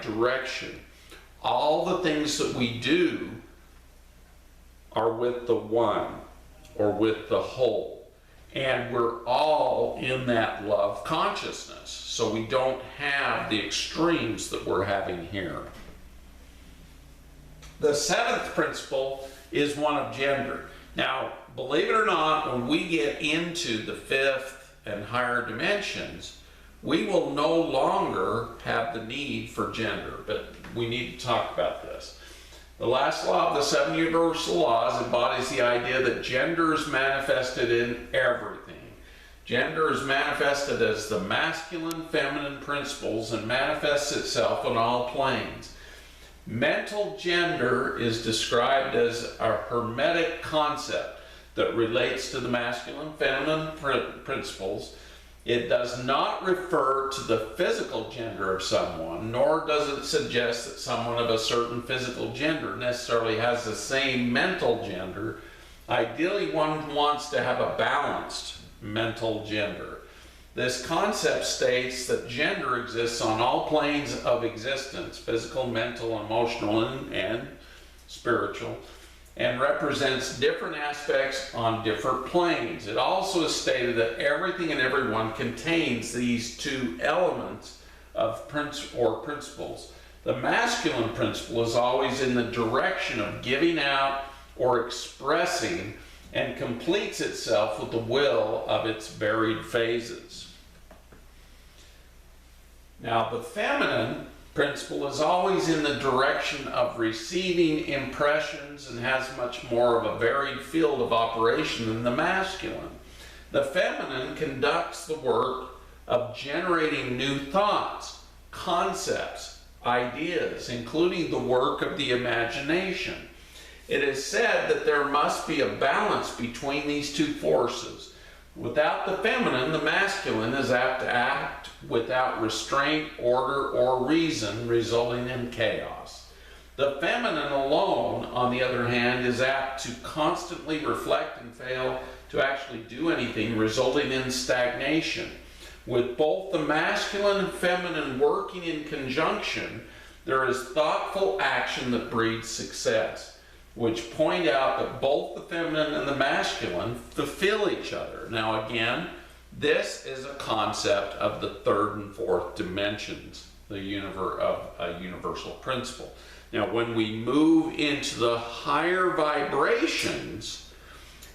right direction. All the things that we do are with the one or with the whole. And we're all in that love consciousness. So we don't have the extremes that we're having here. The seventh principle is one of gender. Now, believe it or not, when we get into the fifth and higher dimensions, we will no longer have the need for gender, but we need to talk about this. The last law of the seven universal laws embodies the idea that gender is manifested in everything. Gender is manifested as the masculine, feminine principles and manifests itself on all planes. Mental gender is described as a hermetic concept that relates to the masculine, feminine principles. It does not refer to the physical gender of someone, nor does it suggest that someone of a certain physical gender necessarily has the same mental gender. Ideally, one wants to have a balanced mental gender. This concept states that gender exists on all planes of existence, physical, mental, emotional, and spiritual, and represents different aspects on different planes. It also is stated that everything and everyone contains these two elements of principles. The masculine principle is always in the direction of giving out or expressing and completes itself with the will of its varied phases. Now, the feminine principle is always in the direction of receiving impressions and has much more of a varied field of operation than the masculine. The feminine conducts the work of generating new thoughts, concepts, ideas, including the work of the imagination. It is said that there must be a balance between these two forces. Without the feminine, the masculine is apt to act without restraint, order, or reason, resulting in chaos. The feminine alone, on the other hand, is apt to constantly reflect and fail to actually do anything, resulting in stagnation. With both the masculine and feminine working in conjunction, there is thoughtful action that breeds success, which point out that both the feminine and the masculine fulfill each other. Now again, this is a concept of the third and fourth dimensions of a universal principle. Now when we move into the higher vibrations,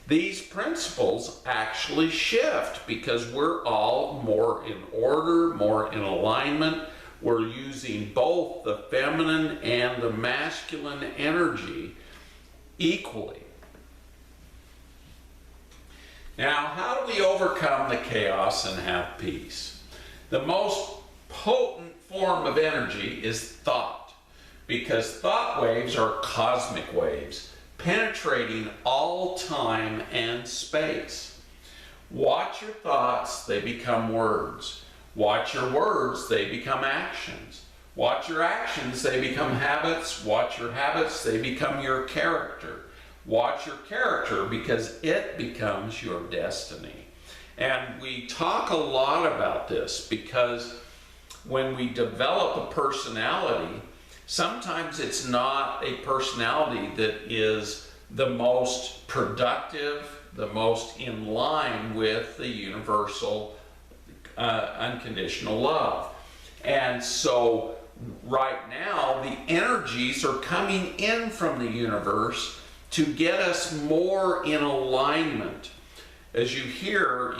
these principles actually shift because we're all more in order, more in alignment. We're using both the feminine and the masculine energy equally. Now, how do we overcome the chaos and have peace? The most potent form of energy is thought, because thought waves are cosmic waves, penetrating all time and space. Watch your thoughts, they become words. Watch your words, they become actions. Watch your actions, they become habits. Watch your habits, they become your character. Watch your character because it becomes your destiny. And we talk a lot about this because when we develop a personality, sometimes it's not a personality that is the most productive, the most in line with the universal unconditional love. And so right now, the energies are coming in from the universe to get us more in alignment. As you hear,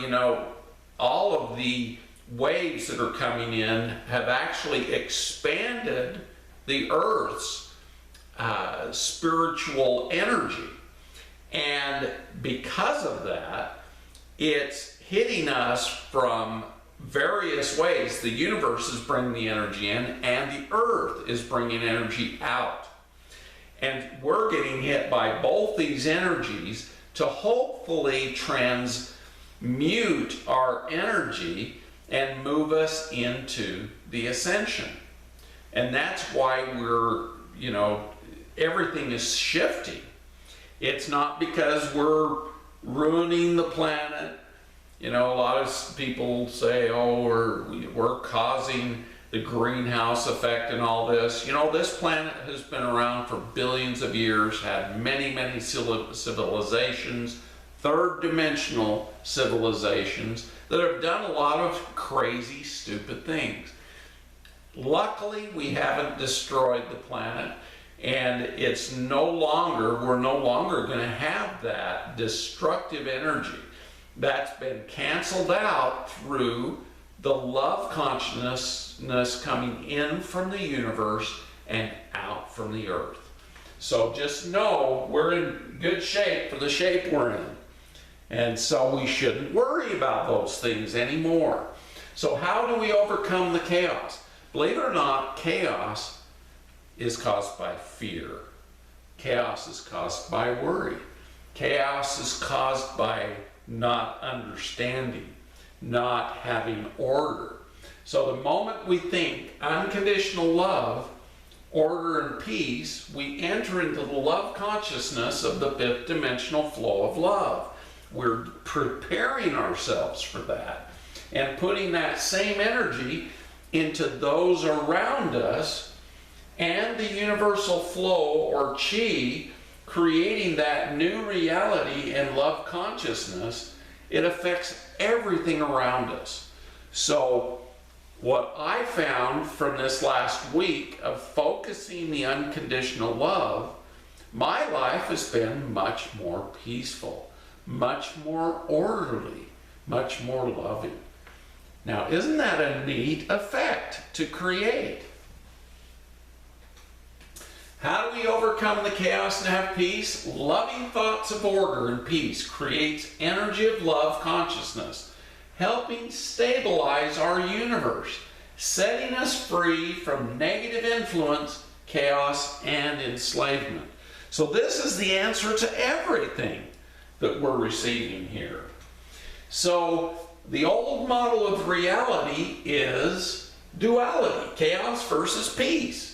all of the waves that are coming in have actually expanded the Earth's spiritual energy. And because of that, it's hitting us from various ways. The universe is bringing the energy in, and the Earth is bringing energy out. And we're getting hit by both these energies to hopefully transmute our energy and move us into the ascension. And that's why we're, everything is shifting. It's not because we're ruining the planet. A lot of people say, oh, we're causing the greenhouse effect and all this. You know, this planet has been around for billions of years, had many, many civilizations, third dimensional civilizations that have done a lot of crazy, stupid things. Luckily, we haven't destroyed the planet, and we're no longer going to have that destructive energy. That's been canceled out through the love consciousness coming in from the universe and out from the earth. So just know we're in good shape for the shape we're in. And so we shouldn't worry about those things anymore. So how do we overcome the chaos? Believe it or not, chaos is caused by fear. Chaos is caused by worry. Chaos is caused by not understanding, not having order. So the moment we think unconditional love, order, and peace, we enter into the love consciousness of the fifth dimensional flow of love. We're preparing ourselves for that and putting that same energy into those around us and the universal flow or chi, creating that new reality and love consciousness. It affects everything around us. So what I found from this last week of focusing the unconditional love, my life has been much more peaceful, much more orderly, much more loving. Now, isn't that a neat effect to create? How do we overcome the chaos and have peace? Loving thoughts of order and peace creates energy of love consciousness, helping stabilize our universe, setting us free from negative influence, chaos, and enslavement. So this is the answer to everything that we're receiving here. So the old model of reality is duality, chaos versus peace.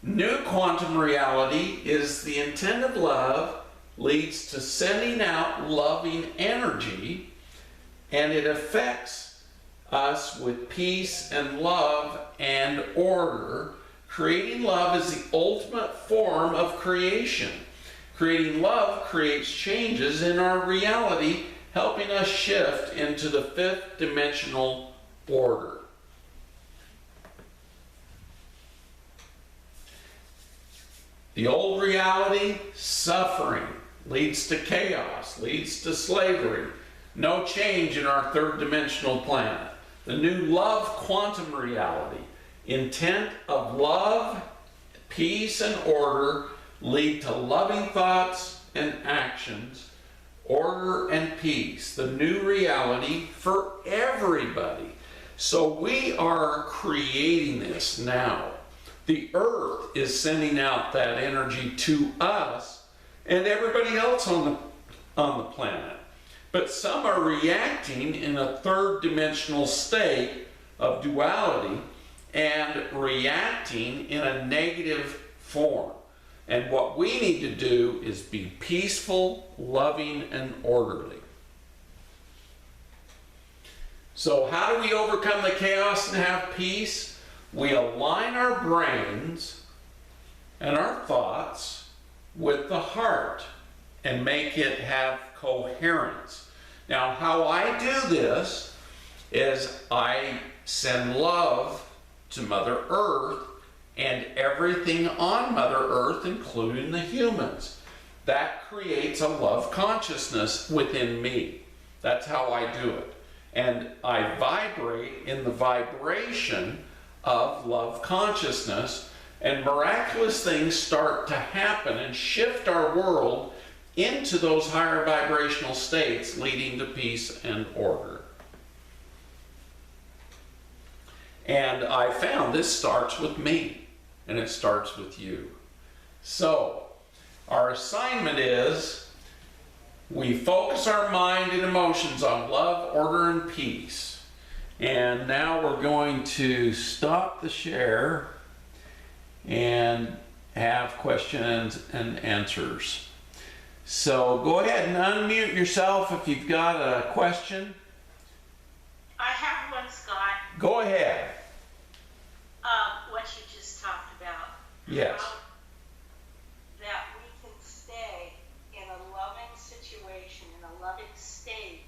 New quantum reality is the intent of love leads to sending out loving energy, and it affects us with peace and love and order. Creating love is the ultimate form of creation. Creating love creates changes in our reality, helping us shift into the fifth dimensional order. The old reality, suffering, leads to chaos, leads to slavery. No change in our third dimensional planet. The new love quantum reality, intent of love, peace, and order lead to loving thoughts and actions, order and peace. The new reality for everybody. So we are creating this now. The earth is sending out that energy to us and everybody else on the planet. But some are reacting in a third dimensional state of duality and reacting in a negative form. And what we need to do is be peaceful, loving, and orderly. So how do we overcome the chaos and have peace? We align our brains and our thoughts with the heart and make it have coherence. Now, how I do this is I send love to Mother Earth and everything on Mother Earth, including the humans. That creates a love consciousness within me. That's how I do it. And I vibrate in the vibration of love consciousness, and miraculous things start to happen and shift our world into those higher vibrational states, leading to peace and order. And I found this starts with me, and it starts with you. So our assignment is we focus our mind and emotions on love, order, and peace. And now we're going to stop the share and have questions and answers. So go ahead and unmute yourself if you've got a question. I have one, Scott. Go ahead. Yes. That we can stay in a loving situation, in a loving state,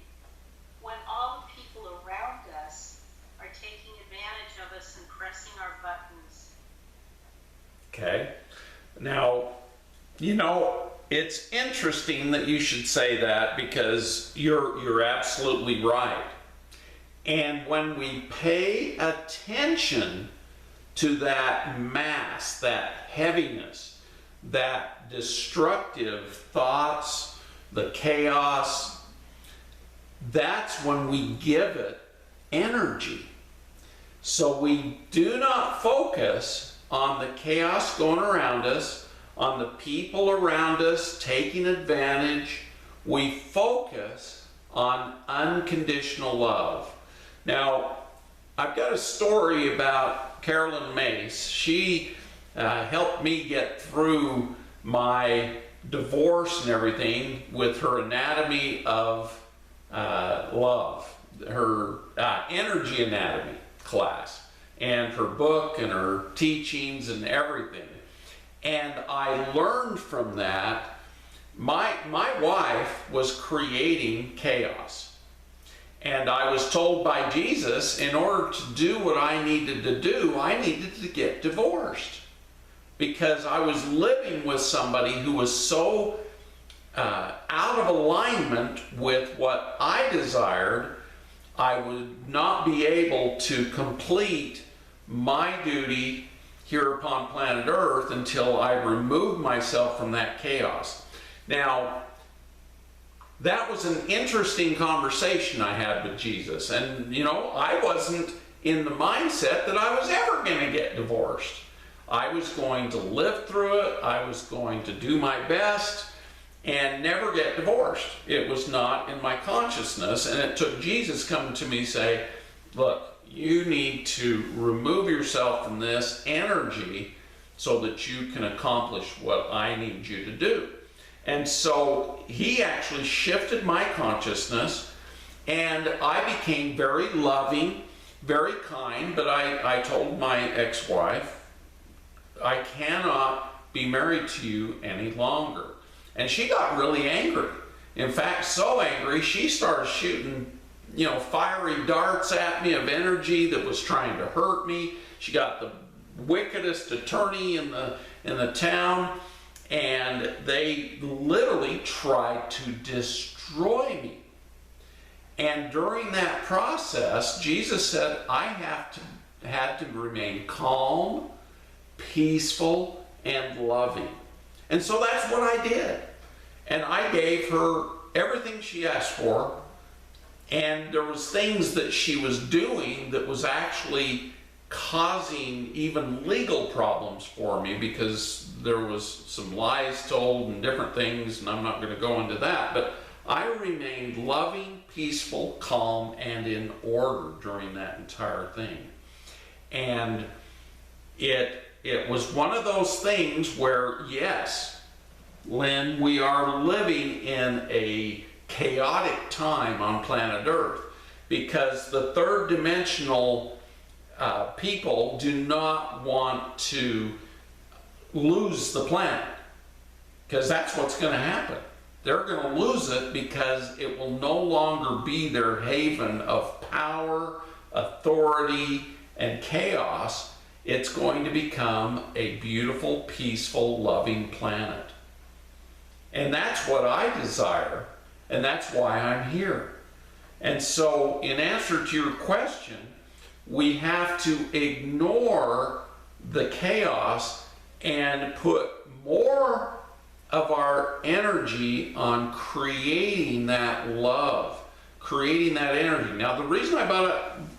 when all the people around us are taking advantage of us and pressing our buttons. Okay. Now, you know, it's interesting that you should say that, because you're absolutely right. And when we pay attention to that mass, that heaviness, that destructive thoughts, the chaos, that's when we give it energy. So we do not focus on the chaos going around us, on the people around us taking advantage. We focus on unconditional love. Now, I've got a story about Carolyn Mace. She helped me get through my divorce and everything with her anatomy of love, her energy anatomy class, and her book and her teachings and everything. And I learned from that, my wife was creating chaos. And I was told by Jesus, in order to do what I needed to do, I needed to get divorced. Because I was living with somebody who was so out of alignment with what I desired, I would not be able to complete my duty here upon planet Earth until I removed myself from that chaos. Now, that was an interesting conversation I had with Jesus. And, you know, I wasn't in the mindset that I was ever going to get divorced. I was going to live through it. I was going to do my best and never get divorced. It was not in my consciousness. And it took Jesus coming to me and say, look, you need to remove yourself from this energy so that you can accomplish what I need you to do. And so he actually shifted my consciousness, and I became very loving, very kind. But I told my ex-wife, I cannot be married to you any longer. And she got really angry. In fact, so angry, she started shooting, you know, fiery darts at me of energy that was trying to hurt me. She got the wickedest attorney in the town, and they literally tried to destroy me. And during that process, Jesus said, I had to remain calm, peaceful, and loving. And so that's what I did. And I gave her everything she asked for. And there was things that she was doing that was actually causing even legal problems for me, because there was some lies told and different things, and I'm not going to go into that. But I remained loving, peaceful, calm, and in order during that entire thing. And it was one of those things where, yes, Lynn, we are living in a chaotic time on planet Earth, because the third dimensional people do not want to lose the planet, because that's what's going to happen. They're going to lose it because it will no longer be their haven of power, authority, and chaos. It's going to become a beautiful, peaceful, loving planet. And that's what I desire, and that's why I'm here. And so, in answer to your question, we have to ignore the chaos and put more of our energy on creating that love, creating that energy. Now, the reason I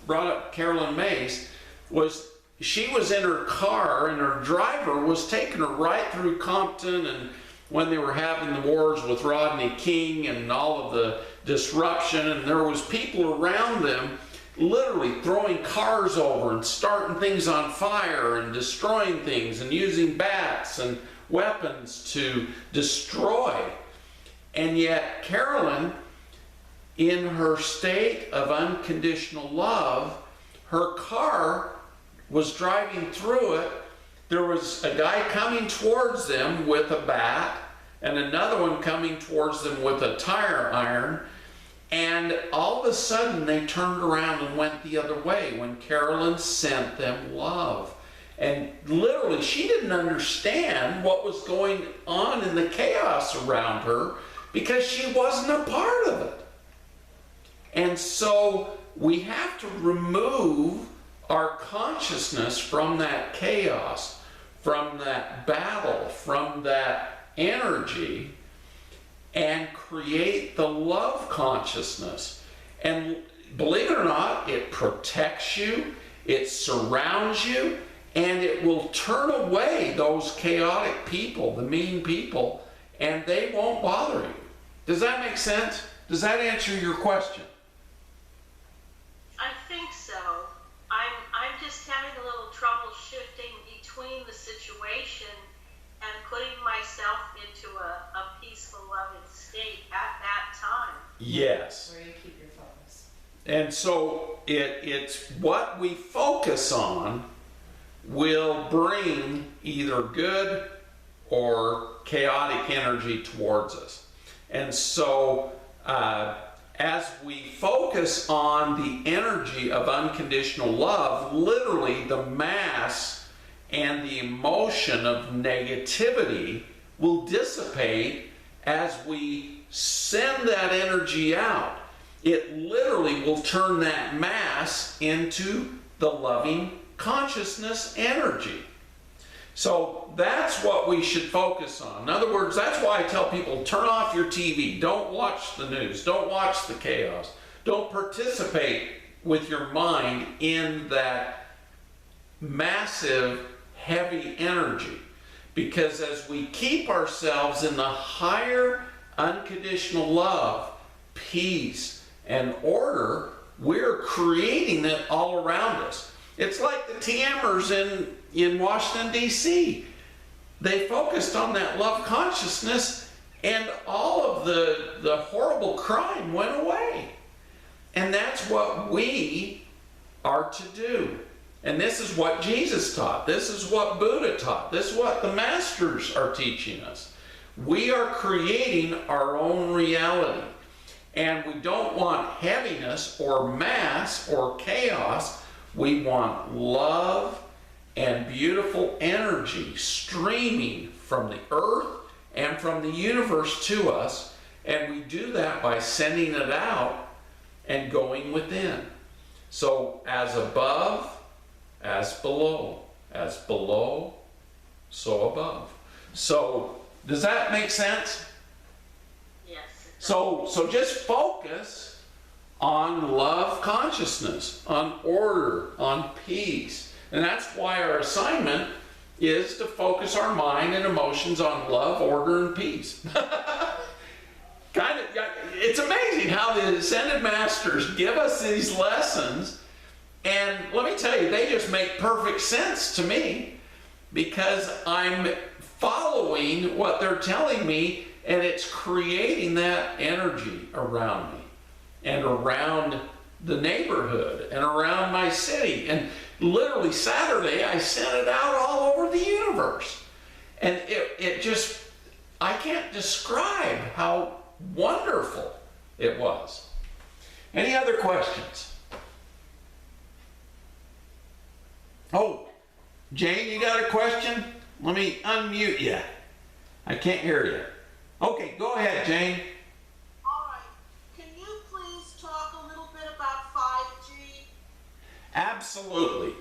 brought up Carolyn Mace was she was in her car, and her driver was taking her right through Compton, and when they were having the wars with Rodney King and all of the disruption, and there was people around them literally throwing cars over and starting things on fire and destroying things and using bats and weapons to destroy. And yet Carolyn, in her state of unconditional love, her car was driving through it, there was a guy coming towards them with a bat and another one coming towards them with a tire iron. And all of a sudden they turned around and went the other way when Carolyn sent them love. And literally she didn't understand what was going on in the chaos around her because she wasn't a part of it. And so we have to remove our consciousness from that chaos, from that battle, from that energy, and create the love consciousness. And believe it or not, it protects you, it surrounds you, and it will turn away those chaotic people, the mean people, and they won't bother you. Does that make sense? Does that answer your question? I think so. I'm just having a little trouble shifting between the situation and putting myself into a peaceful, loving state at that time. Yes. Where you keep your focus. And so it's what we focus on will bring either good or chaotic energy towards us. And so as we focus on the energy of unconditional love, literally the mass and the emotion of negativity will dissipate as we send that energy out. It literally will turn that mass into the loving consciousness energy. So that's what we should focus on. In other words, that's why I tell people, turn off your TV. Don't watch the news. Don't watch the chaos. Don't participate with your mind in that massive, heavy energy. Because as we keep ourselves in the higher unconditional love, peace, and order, we're creating it all around us. It's like the TMers in Washington, D.C. They focused on that love consciousness and all of the horrible crime went away. And that's what we are to do. And this is what Jesus taught. This is what Buddha taught. This is what the masters are teaching us. We are creating our own reality. And we don't want heaviness or mass or chaos. We want love and beautiful energy streaming from the earth and from the universe to us. And we do that by sending it out and going within. So as above, as below, so above. So does that make sense? Yes. So just focus on love consciousness, on order, on peace. And that's why our assignment is to focus our mind and emotions on love, order, and peace. It's amazing how the Ascended Masters give us these lessons, and let me tell you, they just make perfect sense to me because I'm following what they're telling me, and it's creating that energy around me and around the neighborhood and around my city. And literally Saturday, I sent it out all over the universe. And it just, I can't describe how wonderful it was. Any other questions? Oh, Jane, you got a question? Let me unmute you. I can't hear you. Okay, go ahead, Jane. All right. Can you please talk a little bit about 5G? Absolutely.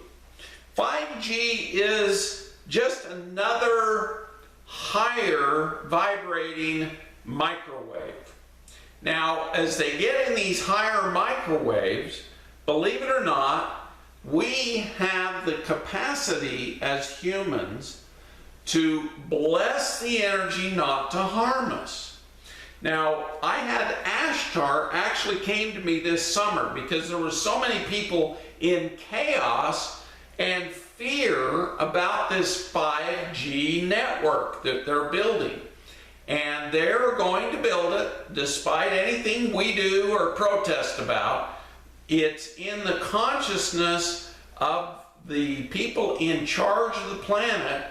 5G is just another higher vibrating microwave. Now, as they get in these higher microwaves, believe it or not, we have the capacity as humans to bless the energy not to harm us. Now, I had Ashtar actually came to me this summer because there were so many people in chaos and fear about this 5G network that they're building. And they're going to build it despite anything we do or protest about. It's in the consciousness of the people in charge of the planet